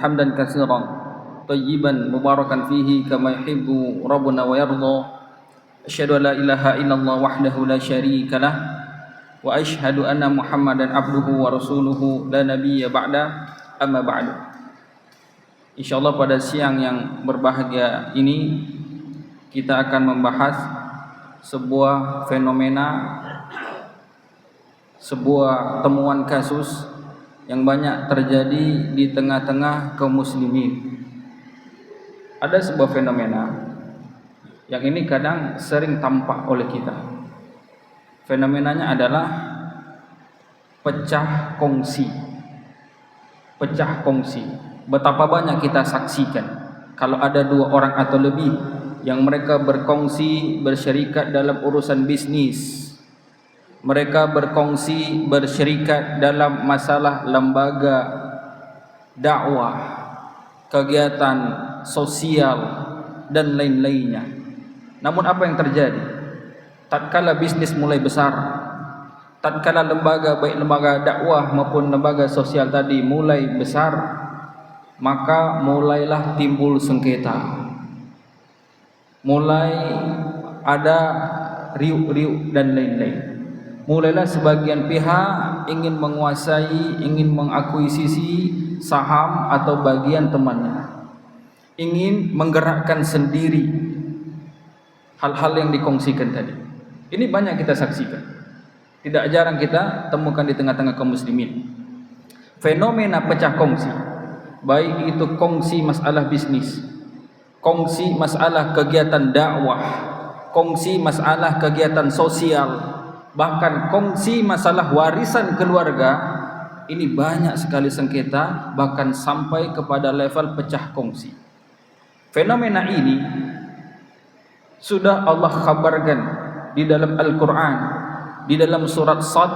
hamdan katsiran tayyiban mubarakan fihi kama yuhibbu rabbuna wa yarda. Asyhadu an la ilaha illallah wahdahu la syarikalah wa asyhadu anna Muhammadan abduhu wa rasuluhu la nabiyya ba'da. Amma ba'du. Insyaallah pada siang yang berbahagia ini kita akan membahas sebuah fenomena, sebuah temuan kasus yang banyak terjadi di tengah-tengah kaum muslimin. Ada sebuah fenomena yang ini kadang sering tampak oleh kita. Fenomenanya adalah pecah kongsi. Pecah kongsi. Betapa banyak kita saksikan kalau ada dua orang atau lebih yang mereka berkongsi, bersyarikat dalam urusan bisnis. Mereka berkongsi, bersyarikat dalam masalah lembaga dakwah, kegiatan sosial dan lain-lainnya. Namun apa yang terjadi? Tatkala bisnis mulai besar, tatkala lembaga, baik lembaga dakwah maupun lembaga sosial tadi mulai besar, maka mulailah timbul sengketa. Mulai ada riuk-riuk dan lain-lain. Mulailah sebagian pihak ingin menguasai, ingin mengakuisisi saham atau bagian temannya, ingin menggerakkan sendiri hal-hal yang dikongsikan tadi. Ini banyak kita saksikan, tidak jarang kita temukan di tengah-tengah kaum muslimin. Fenomena pecah kongsi, baik itu kongsi masalah bisnis, kongsi masalah kegiatan dakwah, kongsi masalah kegiatan sosial, bahkan kongsi masalah warisan keluarga, ini banyak sekali sengketa, bahkan sampai kepada level pecah kongsi. Fenomena ini sudah Allah kabarkan di dalam Al-Quran, di dalam surat Sad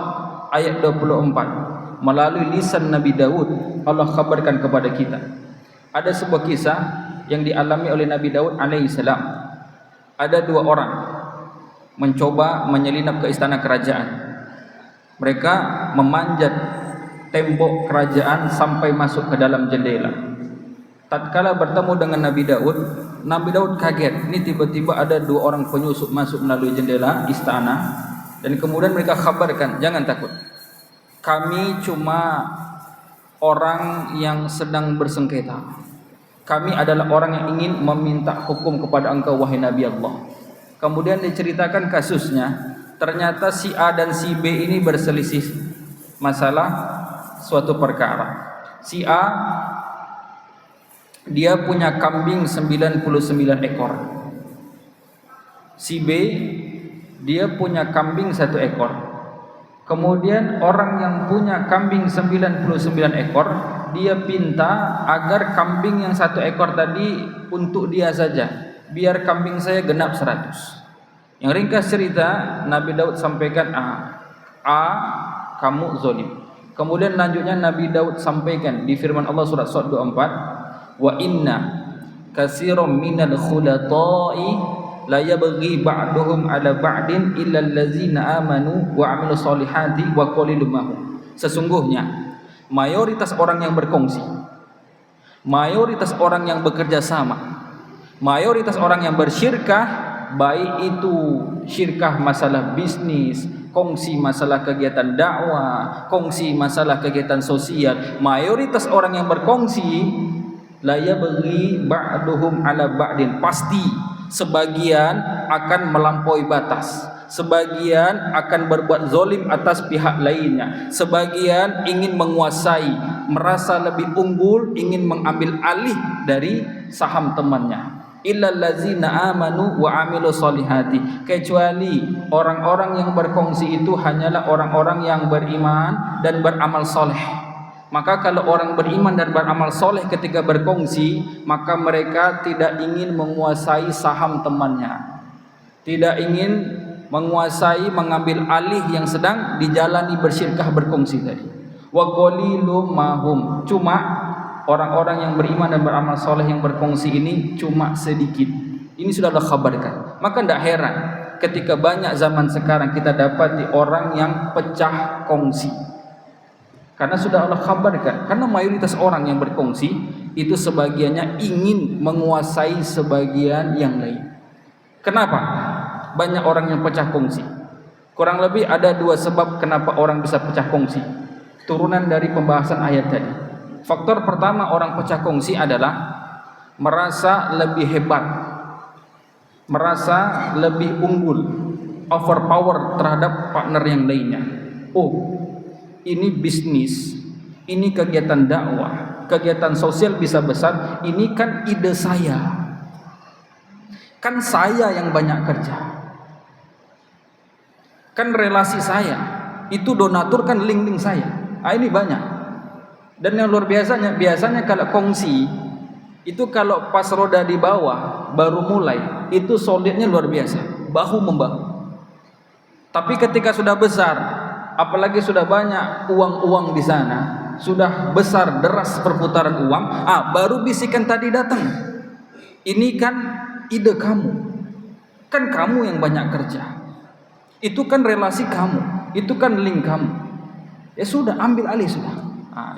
ayat 24, melalui lisan Nabi Daud. Allah kabarkan kepada kita, ada sebuah kisah yang dialami oleh Nabi Daud alaihissalam. Ada dua orang mencoba menyelinap ke istana kerajaan. Mereka memanjat tembok kerajaan sampai masuk ke dalam jendela. Tatkala bertemu dengan Nabi Daud kaget. Ini tiba-tiba ada dua orang penyusup masuk melalui jendela istana, dan kemudian mereka kabarkan, jangan takut, kami cuma orang yang sedang bersengketa. Kami adalah orang yang ingin meminta hukum kepada engkau wahai Nabi Allah. Kemudian diceritakan kasusnya. Ternyata si A dan si B ini berselisih masalah suatu perkara. Si A, dia punya kambing 99 ekor. Si B, dia punya kambing 1 ekor. Kemudian orang yang punya kambing 99 ekor, dia pinta agar kambing yang 1 ekor tadi untuk dia saja, biar kambing saya genap 100. Yang ringkas cerita, Nabi Daud sampaikan, kamu zalim. Kemudian lanjutnya Nabi Daud sampaikan di firman Allah surat Sad 24, wa inna katsiran minal khulata'i la yabghi ba'duhum ala ba'din illa allazina amanu wa 'amilus solihati wa qalilum mahum. Sesungguhnya mayoritas orang yang berkongsi, mayoritas orang yang bekerja sama, mayoritas orang yang bersyirkah, baik itu syirkah masalah bisnis, kongsi masalah kegiatan dakwah, kongsi masalah kegiatan sosial, mayoritas orang yang berkongsi la yabghi ba'duhum ala ba'din, pasti sebagian akan melampaui batas, sebagian akan berbuat zalim atas pihak lainnya, sebagian ingin menguasai, merasa lebih unggul, ingin mengambil alih dari saham temannya. Illal ladzina amanu wa 'amilus solihati, kecuali orang-orang yang berkongsi itu hanyalah orang-orang yang beriman dan beramal soleh. Maka kalau orang beriman dan beramal soleh ketika berkongsi, maka mereka tidak ingin menguasai saham temannya, tidak ingin menguasai, mengambil alih yang sedang dijalani bersyirkah berkongsi tadi. Wa qalilum mahum, cuma orang-orang yang beriman dan beramal soleh yang berkongsi ini cuma sedikit. Ini sudah Allah kabarkan. Maka tidak heran ketika banyak zaman sekarang kita dapati orang yang pecah kongsi. Karena sudah Allah kabarkan, karena mayoritas orang yang berkongsi itu sebagiannya ingin menguasai sebagian yang lain. Kenapa? Banyak orang yang pecah kongsi. Kurang lebih ada 2 sebab kenapa orang bisa pecah kongsi. Turunan dari pembahasan ayat tadi. Faktor pertama orang pecah kongsi adalah merasa lebih hebat, merasa lebih unggul, overpower terhadap partner yang lainnya. Oh, ini bisnis, ini kegiatan dakwah, kegiatan sosial bisa besar, ini kan ide saya, kan saya yang banyak kerja, kan relasi saya, itu donatur kan link-link saya. Ini banyak. Dan yang luar biasanya kalau kongsi itu kalau pas roda di bawah baru mulai, itu solidnya luar biasa, bahu membahu. Tapi ketika sudah besar, apalagi sudah banyak uang-uang di sana, sudah besar deras perputaran uang, baru bisikan tadi datang. Ini kan ide kamu, kan kamu yang banyak kerja, itu kan relasi kamu, itu kan link kamu. Ya sudah, ambil alih sudah.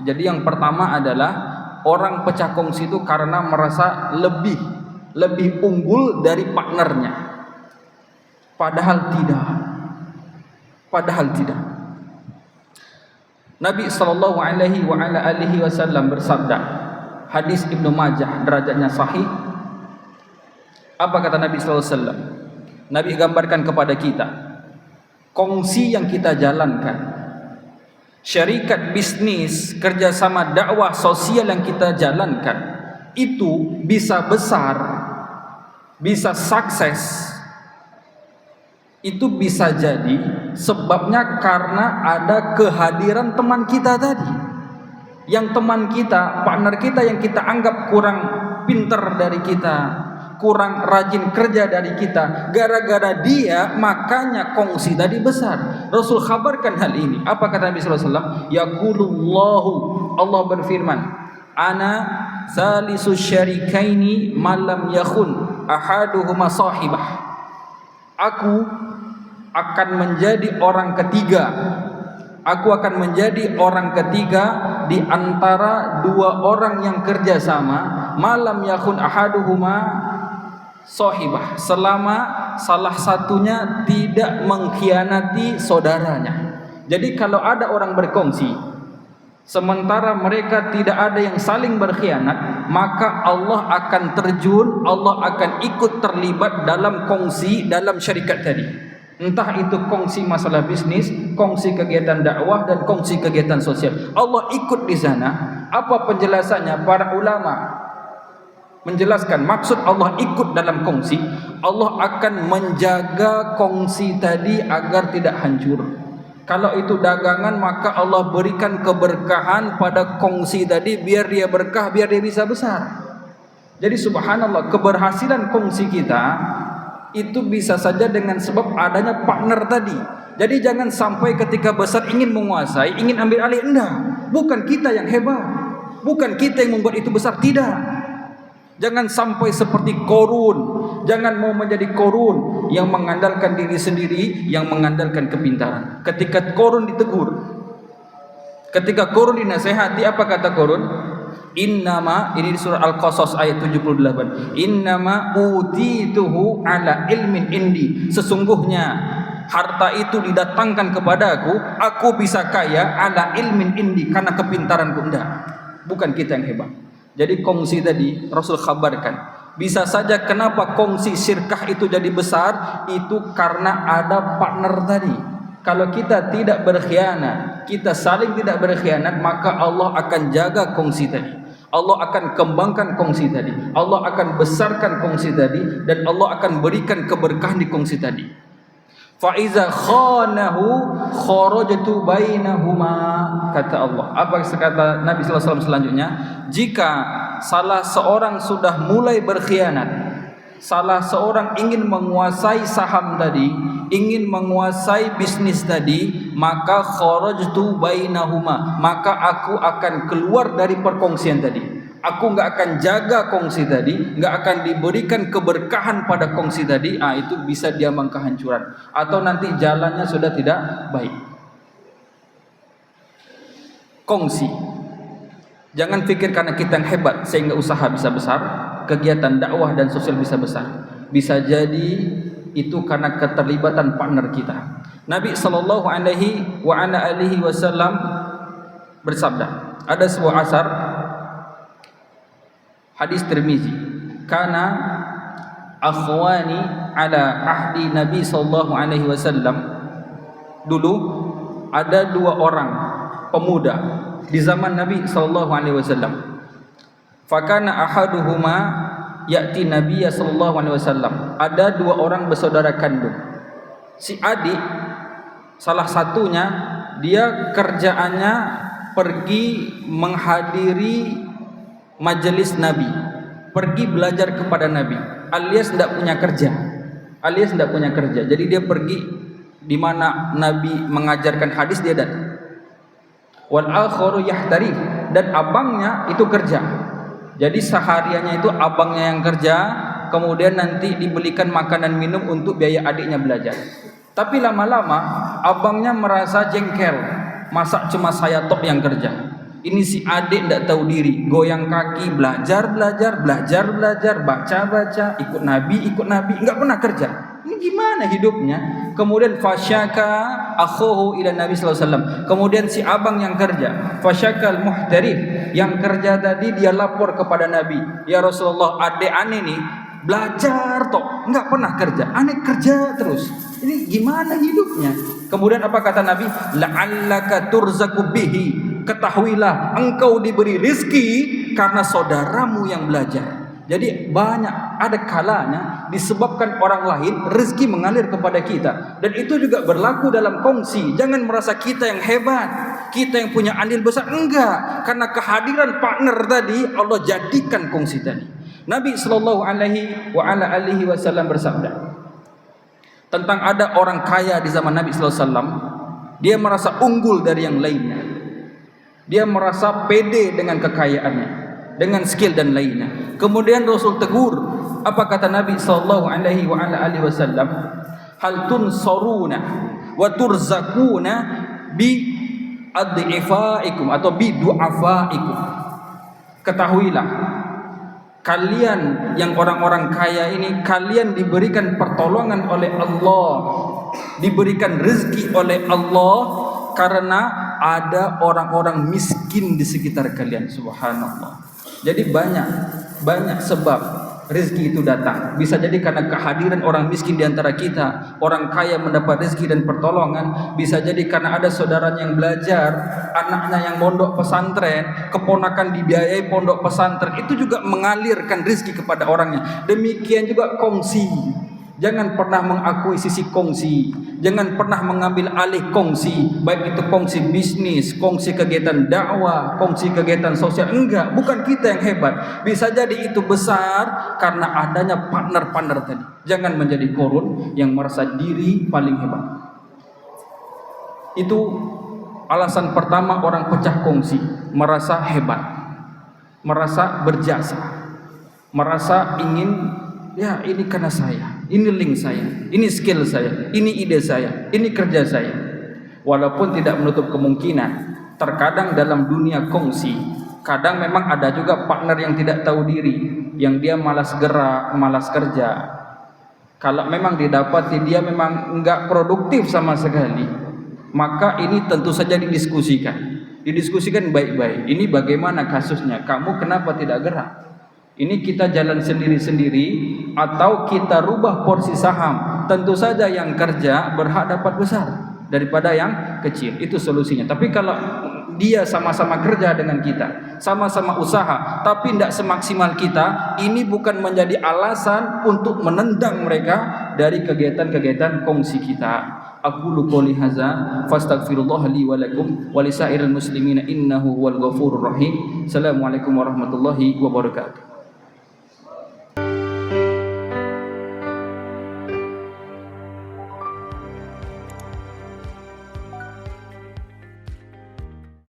Jadi yang pertama adalah orang pecah kongsi itu karena merasa lebih unggul dari partnernya. Padahal tidak. Nabi sallallahu alaihi wasallam bersabda, hadis Ibnu Majah, derajatnya sahih. Apa kata Nabi sallallahu alaihi wasallam? Nabi gambarkan kepada kita kongsi yang kita jalankan, syarikat bisnis, kerjasama dakwah sosial yang kita jalankan, itu bisa besar, bisa sukses, itu bisa jadi sebabnya karena ada kehadiran teman kita tadi. Yang teman kita, partner kita yang kita anggap kurang pinter dari kita, kurang rajin kerja dari kita, gara-gara dia makanya kongsi tadi besar. Rasul khabarkan hal ini. Apa kata Nabi sallallahu alaihi wasallam? Yaqulullahu, Allah berfirman, ana salisu syarikaini malam yakhun ahaduhuma sahibah. Aku akan menjadi orang ketiga. Aku akan menjadi orang ketiga di antara 2 orang yang kerja sama, malam yakhun ahaduhuma sahibah, selama salah satunya tidak mengkhianati saudaranya. Jadi kalau ada orang berkongsi sementara mereka tidak ada yang saling berkhianat, maka Allah akan terjun, Allah akan ikut terlibat dalam kongsi dalam syarikat tadi. Entah itu kongsi masalah bisnis, kongsi kegiatan dakwah, dan kongsi kegiatan sosial, Allah ikut di sana. Apa penjelasannya? Para ulama menjelaskan maksud Allah ikut dalam kongsi, Allah akan menjaga kongsi tadi agar tidak hancur. Kalau itu dagangan, maka Allah berikan keberkahan pada kongsi tadi, biar dia berkah, biar dia bisa besar. Jadi subhanallah, keberhasilan kongsi kita itu bisa saja dengan sebab adanya partner tadi. Jadi jangan sampai ketika besar ingin menguasai, ingin ambil alih. Enggak, bukan kita yang hebat, bukan kita yang membuat itu besar, tidak. Jangan sampai seperti Korun. Jangan mau menjadi Korun yang mengandalkan diri sendiri, yang mengandalkan kepintaran. Ketika Korun ditegur, ketika Korun dinasehati, apa kata Korun? Innama, ini di surah Al-Qasas ayat 78. Innama utituhu ala ilmin indi. Sesungguhnya harta itu didatangkan kepadaku, aku bisa kaya ala ilmin indi, karena kepintaranku. Enggak, bukan kita yang hebat. Jadi kongsi tadi Rasul khabarkan, bisa saja kenapa kongsi syirkah itu jadi besar, itu karena ada partner tadi. Kalau kita tidak berkhianat, kita saling tidak berkhianat, maka Allah akan jaga kongsi tadi. Allah akan kembangkan kongsi tadi, Allah akan besarkan kongsi tadi, dan Allah akan berikan keberkahan di kongsi tadi. Fa iza khanahu kharajtu bainahuma, kata Allah. Apa kata Nabi sallallahu alaihi wasallam selanjutnya? Jika salah seorang sudah mulai berkhianat, salah seorang ingin menguasai saham tadi, ingin menguasai bisnis tadi, maka kharajtu bainahuma, maka aku akan keluar dari perkongsian tadi. Aku enggak akan jaga kongsi tadi, enggak akan diberikan keberkahan pada kongsi tadi. Itu bisa diambang kehancuran, atau nanti jalannya sudah tidak baik. Kongsi Jangan pikir karena kita yang hebat sehingga usaha bisa besar, kegiatan dakwah dan sosial bisa besar. Bisa jadi itu karena keterlibatan partner kita. Nabi sallallahu alaihi wasallam bersabda, ada sebuah asar hadis Tirmizi, kana akhwani ala ahdi Nabi sallallahu alaihi wasallam. Dulu ada dua orang pemuda di zaman Nabi sallallahu alaihi wasallam. Fakana ahaduhuma ya'ti Nabiy sallallahu alaihi wasallam. Ada dua orang bersaudara kandung. Si adik salah satunya dia kerjaannya pergi menghadiri majelis Nabi, pergi belajar kepada Nabi, alias tidak punya kerja. Jadi dia pergi di mana Nabi mengajarkan hadis, dia datang. Wal akharu yahtarif, dan abangnya itu kerja. Jadi sehariannya itu abangnya yang kerja, kemudian nanti dibelikan makanan minum untuk biaya adiknya belajar. Tapi lama-lama abangnya merasa jengkel, masa cuma saya tok yang kerja. Ini si adik tidak tahu diri, goyang kaki, belajar, baca, ikut Nabi, enggak pernah kerja. Ini gimana hidupnya? Kemudian fasyaka akhuhu ila Nabi sallallahu alaihi wasallam. Kemudian si abang yang kerja, fasyakal muhtarif, yang kerja tadi dia lapor kepada Nabi, ya Rasulullah, adik ane nih belajar tok, enggak pernah kerja, ane kerja terus. Ini gimana hidupnya? Kemudian apa kata Nabi? La'allaka turzaku bihi, ketahuilah engkau diberi rizki karena saudaramu yang belajar. Jadi banyak, ada kalanya disebabkan orang lain rezeki mengalir kepada kita, dan itu juga berlaku dalam kongsi. Jangan merasa kita yang hebat, kita yang punya andil besar, enggak. Karena kehadiran partner tadi Allah jadikan kongsi tadi. Nabi sallallahu alaihi wasallam bersabda tentang ada orang kaya di zaman Nabi sallallahu alaihi wasallam. Dia merasa unggul dari yang lainnya. Dia merasa pede dengan kekayaannya, dengan skill dan lainnya. Kemudian Rasul tegur, apa kata Nabi sallallahu alaihi wasallam? Hal tunsaruna wa turzakuna bi adhifaikum atau bi du'afaikum. Ketahuilah, kalian yang orang-orang kaya ini, kalian diberikan pertolongan oleh Allah, diberikan rezeki oleh Allah karena ada orang-orang miskin di sekitar kalian. Subhanallah. Jadi banyak sebab rezeki itu datang. Bisa jadi karena kehadiran orang miskin di antara kita, orang kaya mendapat rezeki dan pertolongan. Bisa jadi karena ada saudaranya yang belajar, anaknya yang mondok pesantren, keponakan dibiayai pondok pesantren, itu juga mengalirkan rezeki kepada orangnya. Demikian juga kongsi. Jangan pernah mengakui sisi kongsi, jangan pernah mengambil alih kongsi, baik itu kongsi bisnis, kongsi kegiatan dakwah, kongsi kegiatan sosial. Enggak, bukan kita yang hebat. Bisa jadi itu besar karena adanya partner-partner tadi. Jangan menjadi korun yang merasa diri paling hebat. Itu alasan pertama orang pecah kongsi, merasa hebat, merasa berjasa, merasa ingin, ya ini karena saya, ini link saya, ini skill saya, ini ide saya, ini kerja saya. Walaupun tidak menutup kemungkinan, terkadang dalam dunia kongsi, kadang memang ada juga partner yang tidak tahu diri, yang dia malas gerak, malas kerja. Kalau memang didapati dia memang enggak produktif sama sekali, maka ini tentu saja didiskusikan baik-baik. Ini bagaimana kasusnya? Kamu kenapa tidak gerak? Ini kita jalan sendiri-sendiri atau kita rubah porsi saham? Tentu saja yang kerja berhak dapat besar daripada yang kecil. Itu solusinya. Tapi kalau dia sama-sama kerja dengan kita, sama-sama usaha, tapi tidak semaksimal kita, ini bukan menjadi alasan untuk menendang mereka dari kegiatan-kegiatan kongsi kita. Aqulu qouli hadza fastaghfirullah li wa lakum wa lisairil muslimina innahu huwal ghafurur rahim. Assalamualaikum warahmatullahi wabarakatuh.